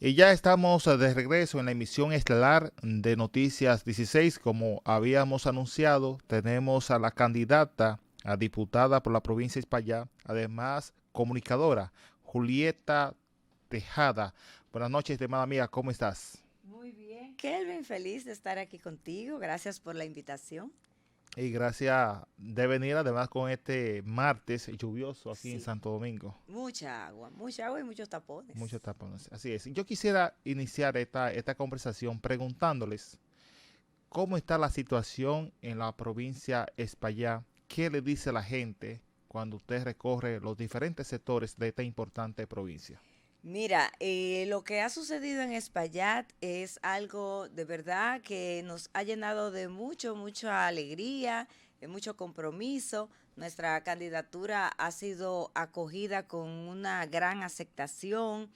Y ya estamos de regreso en la emisión estelar de Noticias 16. Como habíamos anunciado, tenemos a la candidata a diputada por la provincia de Espaillat, además comunicadora, Julieta Tejada. Buenas noches, estimada amiga, ¿cómo estás? Muy bien, Kelvin, feliz de estar aquí contigo. Gracias por la invitación. Y gracias de venir además con este martes lluvioso aquí en Sí, Santo Domingo. mucha agua y muchos tapones. Muchos tapones. Así es. Yo quisiera iniciar esta conversación preguntándoles cómo está la situación en la provincia Espaillá, qué le dice la gente cuando usted recorre los diferentes sectores de esta importante provincia. Mira, lo que ha sucedido en Espaillat es algo de verdad que nos ha llenado de mucha alegría, de mucho compromiso. Nuestra candidatura ha sido acogida con una gran aceptación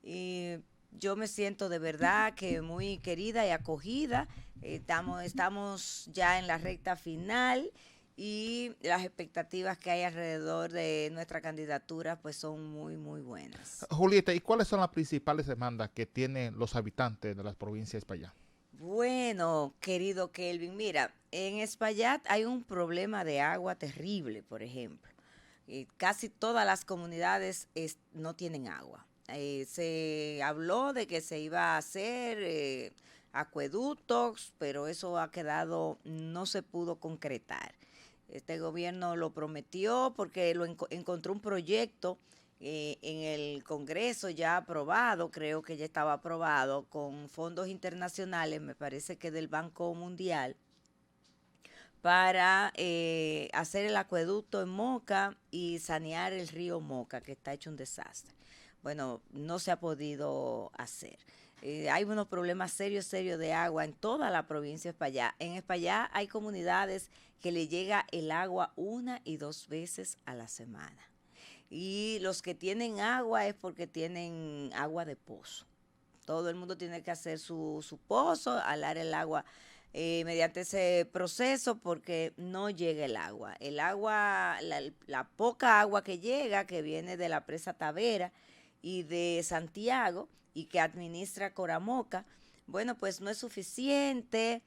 y yo me siento de verdad que muy querida y acogida. Estamos ya en la recta final y las expectativas que hay alrededor de nuestra candidatura pues son muy buenas. Julieta, ¿y cuáles son las principales demandas que tienen los habitantes de las provincias de Espaillá? Bueno, querido Kelvin, mira, en Espaillat hay un problema de agua terrible, por ejemplo. Casi todas las comunidades no tienen agua. Se habló de que se iba a hacer acueductos, pero eso ha quedado, no se pudo concretar. Este gobierno lo prometió porque encontró un proyecto en el Congreso ya aprobado, creo que ya estaba aprobado, con fondos internacionales, me parece que del Banco Mundial, para hacer el acueducto en Moca y sanear el río Moca, que está hecho un desastre. Bueno, no se ha podido hacer. Hay unos problemas serios de agua en toda la provincia de Espaillá. En Espaillá hay comunidades que le llega el agua una y dos veces a la semana. Y los que tienen agua es porque tienen agua de pozo. Todo el mundo tiene que hacer su pozo, alar el agua mediante ese proceso porque no llega el agua. El agua, la poca agua que llega, que viene de la presa Tavera y de Santiago y que administra Coramoca, bueno, pues no es suficiente.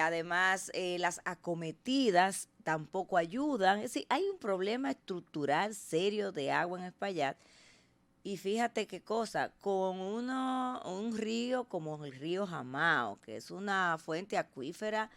Además, las acometidas tampoco ayudan. Es decir, hay un problema estructural serio de agua en Espaillat. Y fíjate qué cosa, un río como el río Jamao, que es una fuente acuífera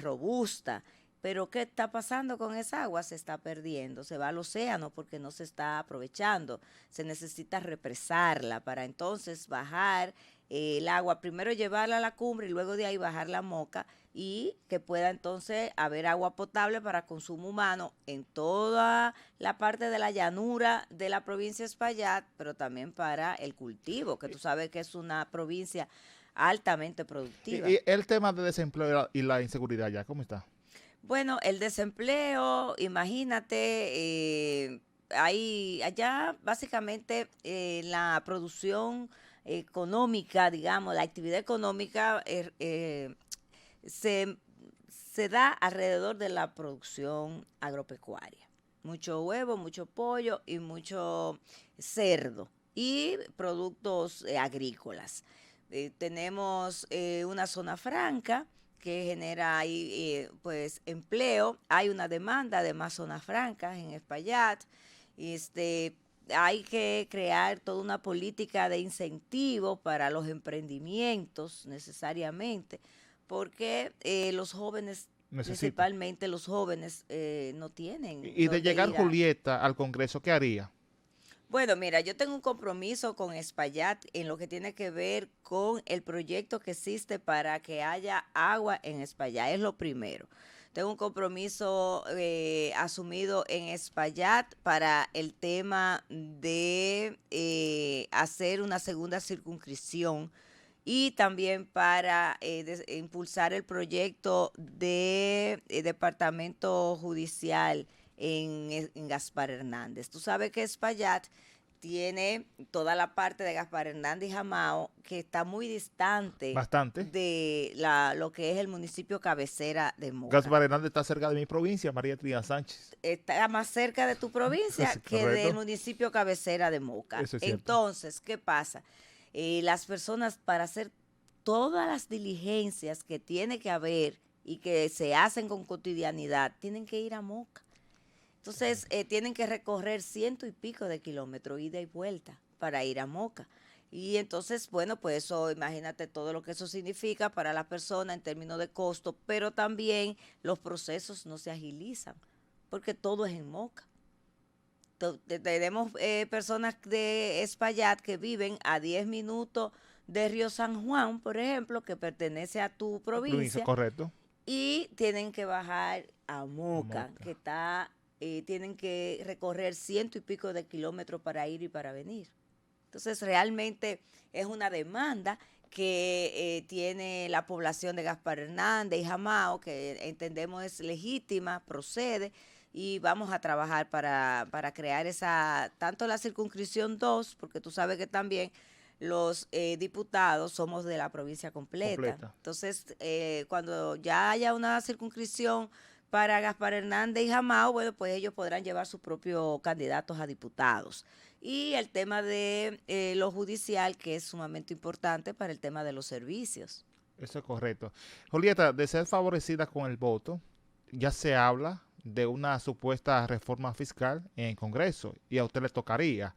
robusta, pero ¿qué está pasando con esa agua? Se está perdiendo, se va al océano porque no se está aprovechando. Se necesita represarla para entonces bajar el agua, primero llevarla a la cumbre y luego de ahí bajar la Moca y que pueda entonces haber agua potable para consumo humano en toda la parte de la llanura de la provincia de Espaillat, pero también para el cultivo, que tú sabes que es una provincia altamente productiva. Y el tema de desempleo y la inseguridad ya, ¿cómo está? Bueno, el desempleo, imagínate, allá básicamente la producción económica, digamos, la actividad económica se, se da alrededor de la producción agropecuaria. Mucho huevo, mucho pollo y mucho cerdo y productos agrícolas. Tenemos una zona franca que genera ahí pues empleo, hay una demanda de más zonas francas en Espaillat, este, hay que crear toda una política de incentivo para los emprendimientos necesariamente, porque los jóvenes, Necesita. principalmente los jóvenes, no tienen Y de dónde llegar ir a... Julieta al Congreso, ¿qué haría? Bueno, mira, yo tengo un compromiso con Espaillat en lo que tiene que ver con el proyecto que existe para que haya agua en Espaillat. Es lo primero. Tengo un compromiso asumido en Espaillat para el tema de hacer una segunda circunscripción y también para impulsar el proyecto de departamento judicial en Gaspar Hernández. Tú sabes que Espaillat tiene toda la parte de Gaspar Hernández y Jamao que está muy distante Bastante. de lo que es el municipio cabecera de Moca. Gaspar Hernández está cerca de mi provincia, María Trinidad Sánchez. Está más cerca de tu provincia Es que del correcto. municipio cabecera de Moca. Eso es cierto. Entonces, ¿qué pasa? Las personas para hacer todas las diligencias que tiene que haber y que se hacen con cotidianidad, tienen que ir a Moca. Entonces, tienen que recorrer ciento y pico de kilómetros, ida y vuelta, para ir a Moca. Y entonces, bueno, pues eso, imagínate todo lo que eso significa para la persona en términos de costo, pero también los procesos no se agilizan, porque todo es en Moca. Tenemos personas de Espaillat que viven a 10 minutos de Río San Juan, por ejemplo, que pertenece a tu Provincia, provincia, correcto. y tienen que bajar a Moca, Moca. que está, tienen que recorrer ciento y pico de kilómetros para ir y para venir. Entonces, realmente es una demanda que tiene la población de Gaspar Hernández y Jamao, que entendemos es legítima, procede, y vamos a trabajar para crear esa, tanto la circunscripción 2, porque tú sabes que también los diputados somos de la provincia completa. Completa. Entonces, cuando ya haya una circunscripción para Gaspar Hernández y Jamao, bueno, pues ellos podrán llevar sus propios candidatos a diputados. Y el tema de lo judicial, que es sumamente importante para el tema de los servicios. Eso es correcto. Julieta, de ser favorecida con el voto, ya se habla de una supuesta reforma fiscal en el Congreso y a usted le tocaría.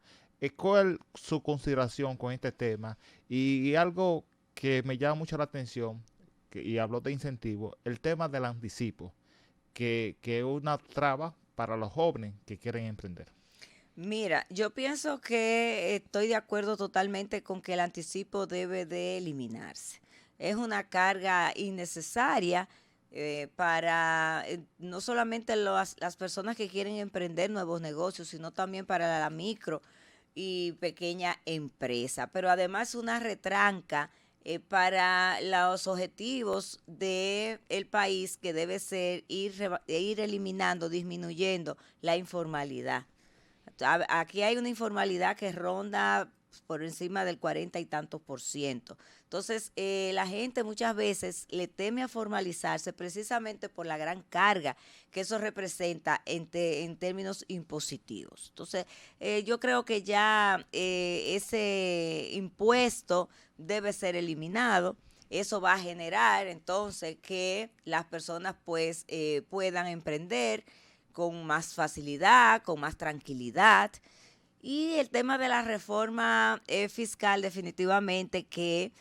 ¿Cuál es su consideración con este tema? Y algo que me llama mucho la atención, y hablo de incentivo, el tema del anticipo, que es una traba para los jóvenes que quieren emprender. Mira, yo pienso que estoy de acuerdo totalmente con que el anticipo debe de eliminarse. Es una carga innecesaria para no solamente las personas que quieren emprender nuevos negocios, sino también para la micro y pequeña empresa. Pero además una retranca para los objetivos del país, que debe ser ir eliminando, disminuyendo la informalidad. Aquí hay una informalidad que ronda por encima del 40 y tantos por ciento. Entonces, la gente muchas veces le teme a formalizarse precisamente por la gran carga que eso representa en términos impositivos. Entonces, yo creo que ya ese impuesto debe ser eliminado. Eso va a generar entonces que las personas pues puedan emprender con más facilidad, con más tranquilidad. Y el tema de la reforma fiscal, definitivamente que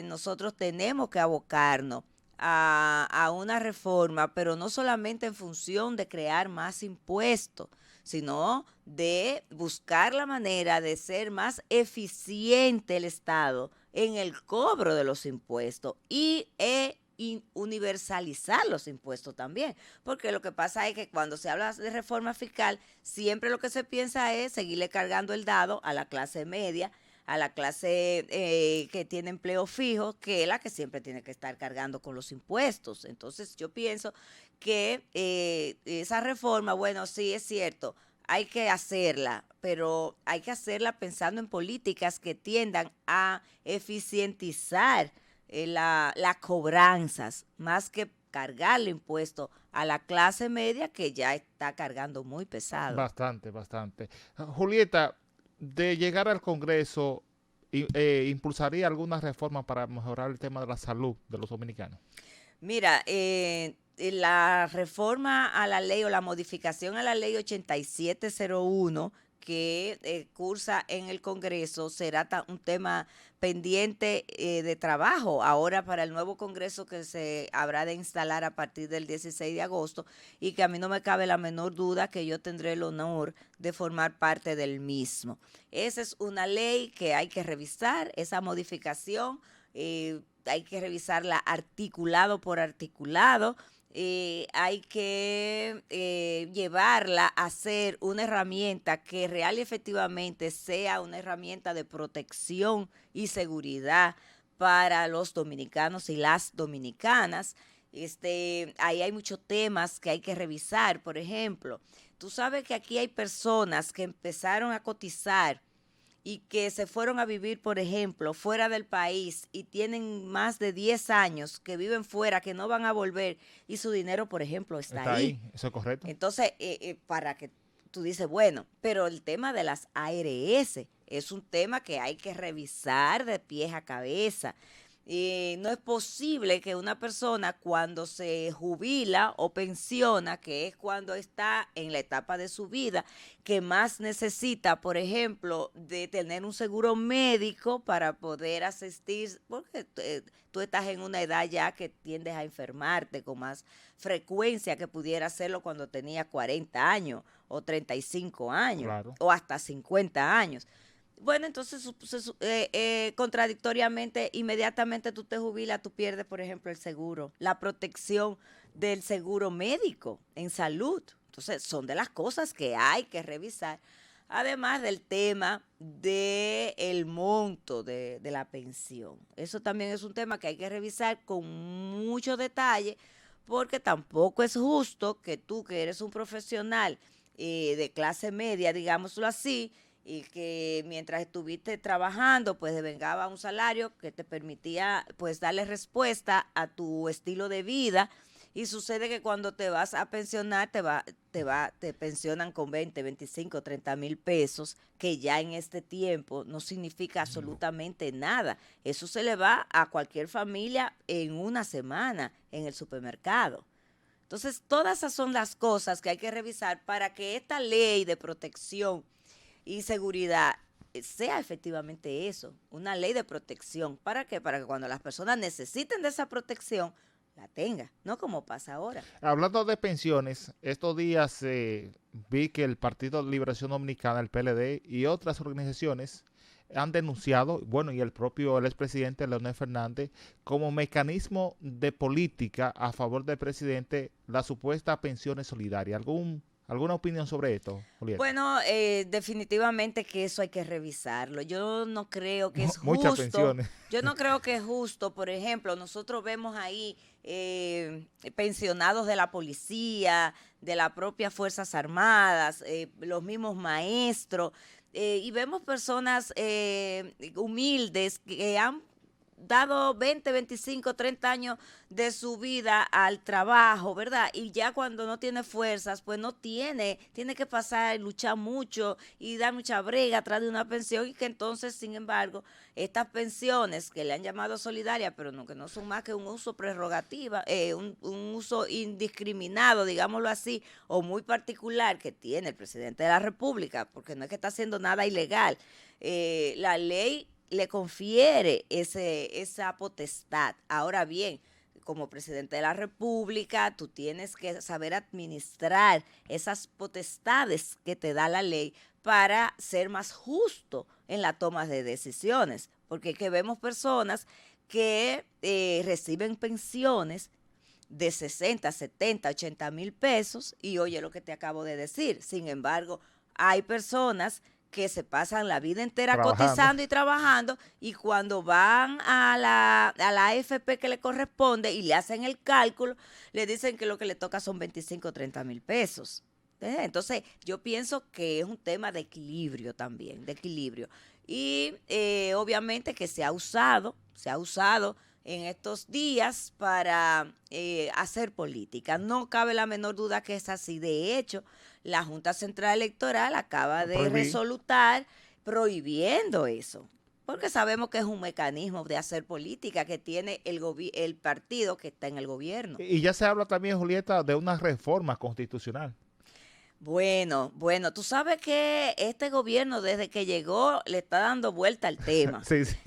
nosotros tenemos que abocarnos a una reforma, pero no solamente en función de crear más impuestos, sino de buscar la manera de ser más eficiente el Estado en el cobro de los impuestos y universalizar los impuestos también, porque lo que pasa es que cuando se habla de reforma fiscal, siempre lo que se piensa es seguirle cargando el dado a la clase media, a la clase que tiene empleo fijo, que es la que siempre tiene que estar cargando con los impuestos. Entonces yo pienso que esa reforma, bueno, sí es cierto, hay que hacerla, pero hay que hacerla pensando en políticas que tiendan a eficientizar las cobranzas, más que cargarle impuestos a la clase media, que ya está cargando muy pesado. Bastante, bastante. Julieta, de llegar al Congreso, ¿impulsaría alguna reforma para mejorar el tema de la salud de los dominicanos? Mira, la reforma a la ley o la modificación a la ley 8701 que cursa en el Congreso será un tema pendiente de trabajo ahora para el nuevo Congreso que se habrá de instalar a partir del 16 de agosto, y que a mí no me cabe la menor duda que yo tendré el honor de formar parte del mismo. Esa es una ley que hay que revisar, esa modificación hay que revisarla articulado por articulado. Hay que llevarla a ser una herramienta que real y efectivamente sea una herramienta de protección y seguridad para los dominicanos y las dominicanas. Ahí hay muchos temas que hay que revisar. Por ejemplo, tú sabes que aquí hay personas que empezaron a cotizar y que se fueron a vivir, por ejemplo, fuera del país y tienen más de 10 años que viven fuera, que no van a volver, y su dinero, por ejemplo, está ahí. Eso es correcto. Entonces, para que tú dices, bueno, pero el tema de las ARS, es un tema que hay que revisar de pies a cabeza. No es posible que una persona cuando se jubila o pensiona, que es cuando está en la etapa de su vida, que más necesita, por ejemplo, de tener un seguro médico para poder asistir, porque tú estás en una edad ya que tiendes a enfermarte con más frecuencia que pudiera hacerlo cuando tenía 40 años o 35 años Claro. o hasta 50 años. Bueno, entonces, contradictoriamente, inmediatamente tú te jubilas, tú pierdes, por ejemplo, el seguro, la protección del seguro médico en salud. Entonces, son de las cosas que hay que revisar, además del tema del monto de la pensión. Eso también es un tema que hay que revisar con mucho detalle, porque tampoco es justo que tú, que eres un profesional de clase media, digámoslo así, y que mientras estuviste trabajando, pues devengaba un salario que te permitía, pues, darle respuesta a tu estilo de vida. Y sucede que cuando te vas a pensionar, te pensionan con 20, 25, 30 mil pesos, que ya en este tiempo no significa absolutamente nada. Eso se le va a cualquier familia en una semana en el supermercado. Entonces, todas esas son las cosas que hay que revisar para que esta ley de protección y seguridad sea efectivamente eso, una ley de protección. ¿Para qué? Para que cuando las personas necesiten de esa protección, la tenga, no como pasa ahora. Hablando de pensiones, estos días vi que el Partido de Liberación Dominicana, el PLD, y otras organizaciones han denunciado, bueno, y el expresidente Leonel Fernández, como mecanismo de política a favor del presidente, la supuesta pensiones solidarias. ¿Alguna opinión sobre esto, Julieta? Bueno, definitivamente que eso hay que revisarlo. Yo no creo que es Muchas justo. pensiones. Yo no creo que es justo. Por ejemplo, nosotros vemos ahí pensionados de la policía, de las propias Fuerzas Armadas, los mismos maestros, y vemos personas humildes que han dado 20, 25, 30 años de su vida al trabajo, ¿verdad? Y ya cuando no tiene fuerzas, pues no tiene que pasar y luchar mucho y dar mucha brega atrás de una pensión, y que entonces, sin embargo, estas pensiones que le han llamado solidarias, pero no, que no son más que un uso prerrogativa, un uso indiscriminado, digámoslo así, o muy particular que tiene el presidente de la República, porque no es que está haciendo nada ilegal. La ley le confiere esa potestad. Ahora bien, como presidente de la República, tú tienes que saber administrar esas potestades que te da la ley para ser más justo en la toma de decisiones. Porque que vemos personas que reciben pensiones de 60, 70, 80 mil pesos, y oye lo que te acabo de decir. Sin embargo, hay personas que se pasan la vida entera cotizando y trabajando, y cuando van a la AFP que le corresponde y le hacen el cálculo, le dicen que lo que le toca son 25 o 30 mil pesos. Entonces, yo pienso que es un tema de equilibrio también, de equilibrio. Y obviamente que se ha usado en estos días para hacer política. No cabe la menor duda que es así. De hecho, la Junta Central Electoral acaba de resolutar prohibiendo eso, porque sabemos que es un mecanismo de hacer política que tiene el partido que está en el gobierno. Y ya se habla también, Julieta, de una reforma constitucional. Bueno, tú sabes que este gobierno desde que llegó le está dando vuelta al tema. Sí, sí.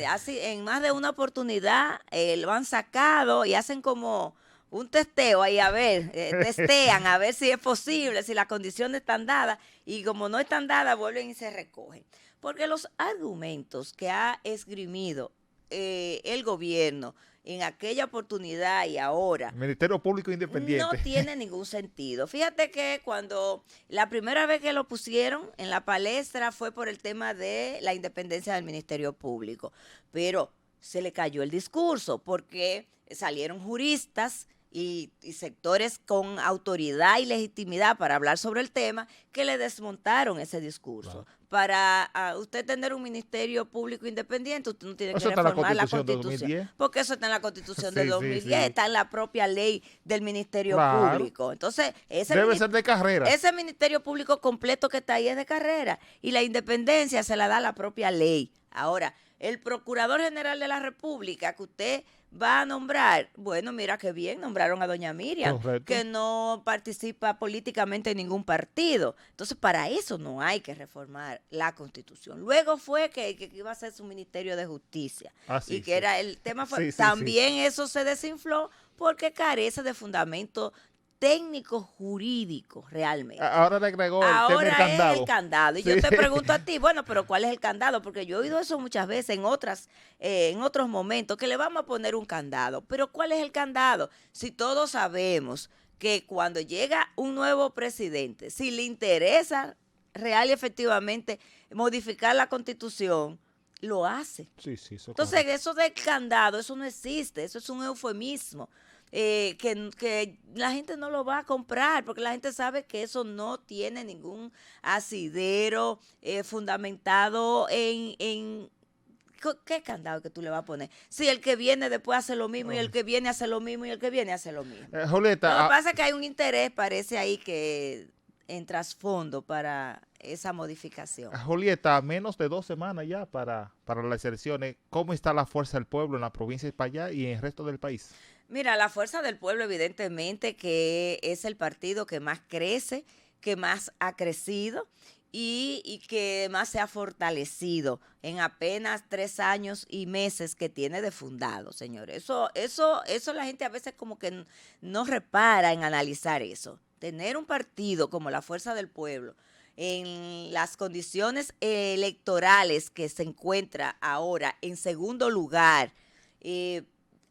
Así, en más de una oportunidad lo han sacado y hacen como un testeo ahí, a ver, testean a ver si es posible, si las condiciones están dadas, y como no están dadas, vuelven y se recogen. Porque los argumentos que ha esgrimido el gobierno en aquella oportunidad y ahora, Ministerio Público Independiente, no tiene ningún sentido. Fíjate que cuando la primera vez que lo pusieron en la palestra fue por el tema de la independencia del Ministerio Público, pero se le cayó el discurso porque salieron juristas y sectores con autoridad y legitimidad para hablar sobre el tema que le desmontaron ese discurso. Claro. Para usted tener un ministerio público independiente, usted no tiene Eso que está en la reformar la Constitución de Constitución, 2010. porque eso está en la Constitución de Sí, sí, 2010, sí. está en la propia ley del Ministerio Claro. Público. Entonces, Debe ser de carrera. ese Ministerio Público completo que está ahí es de carrera y la independencia se la da la propia ley. Ahora, el Procurador General de la República que usted va a nombrar, bueno, mira qué bien, nombraron a doña Miriam, Correcto. que no participa políticamente en ningún partido. Entonces, para eso no hay que reformar la Constitución. Luego fue que iba a ser su Ministerio de Justicia. Sí, y que era el tema, Sí, sí, también eso se desinfló porque carece de fundamento técnico jurídico realmente. Ahora le agregó el tema del Ahora candado. es el candado. Y Sí. yo te pregunto a ti, bueno, pero ¿cuál es el candado? Porque yo he oído eso muchas veces en otros momentos, que le vamos a poner un candado. Pero ¿cuál es el candado? Si todos sabemos que cuando llega un nuevo presidente, si le interesa real y efectivamente modificar la Constitución, lo hace. Sí, sí, eso Entonces, correcto. eso del candado, eso no existe, eso es un eufemismo. Que la gente no lo va a comprar porque la gente sabe que eso no tiene ningún asidero fundamentado en ¿qué candado que tú le vas a poner? Si el que viene después hace lo mismo y el que viene hace lo mismo y el que viene hace lo mismo. Julieta, Lo que pasa es que hay un interés, parece ahí, que en trasfondo para esa modificación. Julieta, a menos de 2 semanas ya para las elecciones, ¿cómo está la fuerza del pueblo en la provincia de España y en el resto del país? Mira, la Fuerza del Pueblo evidentemente que es el partido que más crece, que más ha crecido y que más se ha fortalecido en apenas 3 años y meses que tiene de fundado, señores. Eso la gente a veces como que no repara en analizar eso. Tener un partido como la Fuerza del Pueblo en las condiciones electorales que se encuentra ahora en segundo lugar,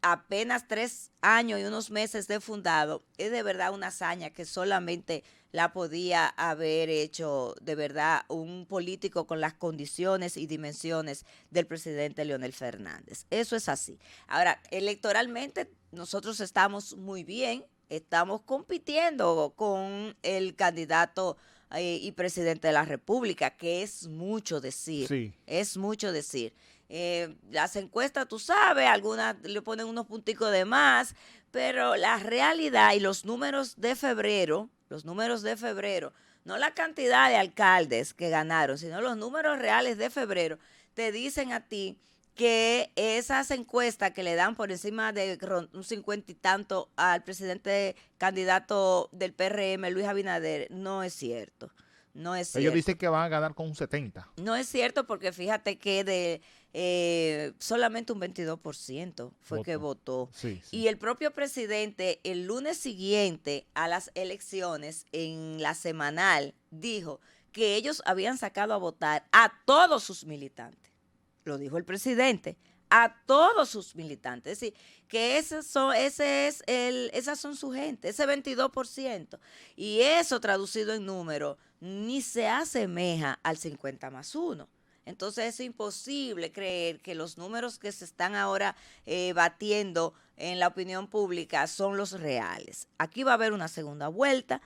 apenas 3 años y unos meses de fundado, es de verdad una hazaña que solamente la podía haber hecho de verdad un político con las condiciones y dimensiones del presidente Leonel Fernández. Eso es así. Ahora, electoralmente nosotros estamos muy bien, estamos compitiendo con el candidato y presidente de la República, que es mucho decir. Sí. Es mucho decir. Las encuestas, tú sabes, algunas le ponen unos punticos de más, pero la realidad y los números de febrero, no la cantidad de alcaldes que ganaron, sino los números reales de febrero, te dicen a ti que esas encuestas que le dan por encima de un 50 y tanto al presidente candidato del PRM, Luis Abinader, no es cierto. No es cierto. Ellos dicen que van a ganar con un 70. No es cierto porque fíjate que de solamente un 22% fue que votó. Sí, sí. Y el propio presidente el lunes siguiente a las elecciones, en la semanal, dijo que ellos habían sacado a votar a todos sus militantes. Lo dijo el presidente, a todos sus militantes. Es decir, que esas son su gente, ese 22%. Y eso traducido en número ni se asemeja al 50+1. Entonces es imposible creer que los números que se están ahora batiendo en la opinión pública son los reales. Aquí va a haber una segunda vuelta.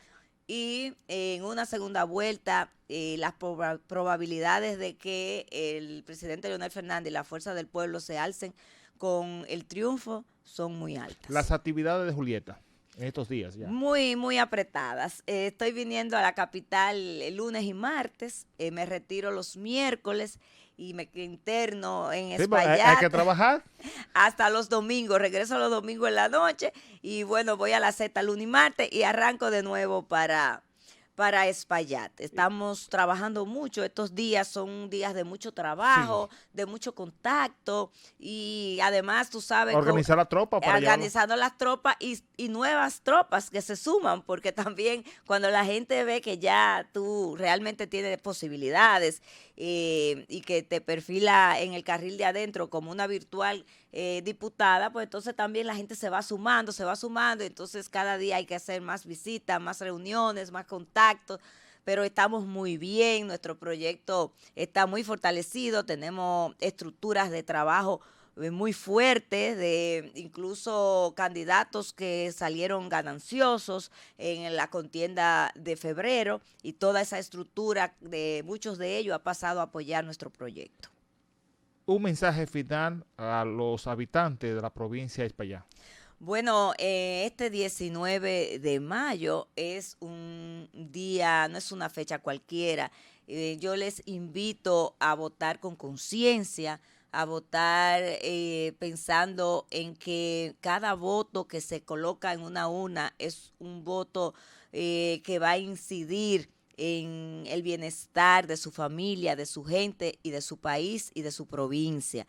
Y en una segunda vuelta, las probabilidades de que el presidente Leonel Fernández y la Fuerza del Pueblo se alcen con el triunfo son muy altas. Las actividades de Julieta en estos días ya. Muy, muy apretadas. Estoy viniendo a la capital el lunes y martes, me retiro los miércoles y me interno en Espaillat. Hay que trabajar. Hasta los domingos, regreso los domingos en la noche y bueno, voy a la Z lunes y martes y arranco de nuevo para Espaillat. Estamos trabajando mucho, estos días son días de mucho trabajo, de mucho contacto y además tú sabes... Organizar la tropa para organizando las tropas y nuevas tropas que se suman, porque también cuando la gente ve que ya tú realmente tienes posibilidades y que te perfila en el carril de adentro como una virtual diputada, pues entonces también la gente se va sumando, y entonces cada día hay que hacer más visitas, más reuniones, más contactos, pero estamos muy bien, nuestro proyecto está muy fortalecido, tenemos estructuras de trabajo muy fuerte, de incluso candidatos que salieron gananciosos en la contienda de febrero, y toda esa estructura de muchos de ellos ha pasado a apoyar nuestro proyecto. Un mensaje final a los habitantes de la provincia de Espaillá. Bueno, este 19 de mayo es un día, no es una fecha cualquiera. Yo les invito a votar con conciencia, a votar pensando en que cada voto que se coloca en una urna es un voto que va a incidir en el bienestar de su familia, de su gente y de su país y de su provincia.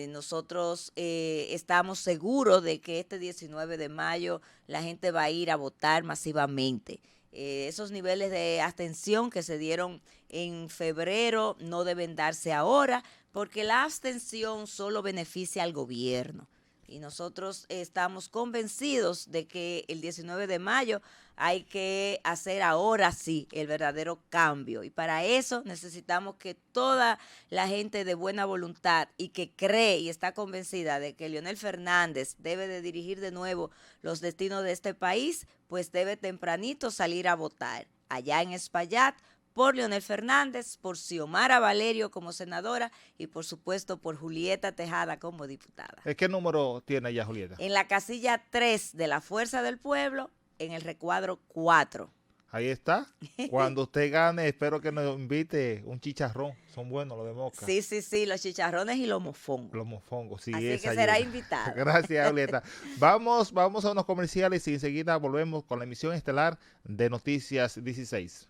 Nosotros estamos seguros de que este 19 de mayo la gente va a ir a votar masivamente. Esos niveles de abstención que se dieron en febrero no deben darse ahora, porque la abstención solo beneficia al gobierno. Y nosotros estamos convencidos de que el 19 de mayo hay que hacer ahora sí el verdadero cambio. Y para eso necesitamos que toda la gente de buena voluntad y que cree y está convencida de que Leonel Fernández debe de dirigir de nuevo los destinos de este país, pues debe tempranito salir a votar allá en Espaillat por Leonel Fernández, por Xiomara Valerio como senadora y por supuesto por Julieta Tejada como diputada. ¿Qué número tiene ya, Julieta? En la casilla 3 de la Fuerza del Pueblo, en el recuadro 4. Ahí está. Cuando usted gane, espero que nos invite un chicharrón. Son buenos los de Moca. Sí, los chicharrones y los mofongos. Los mofongos, sí. Así que esa será ayuda. invitado. Gracias, Julieta. Vamos a unos comerciales y enseguida volvemos con la emisión estelar de Noticias 16.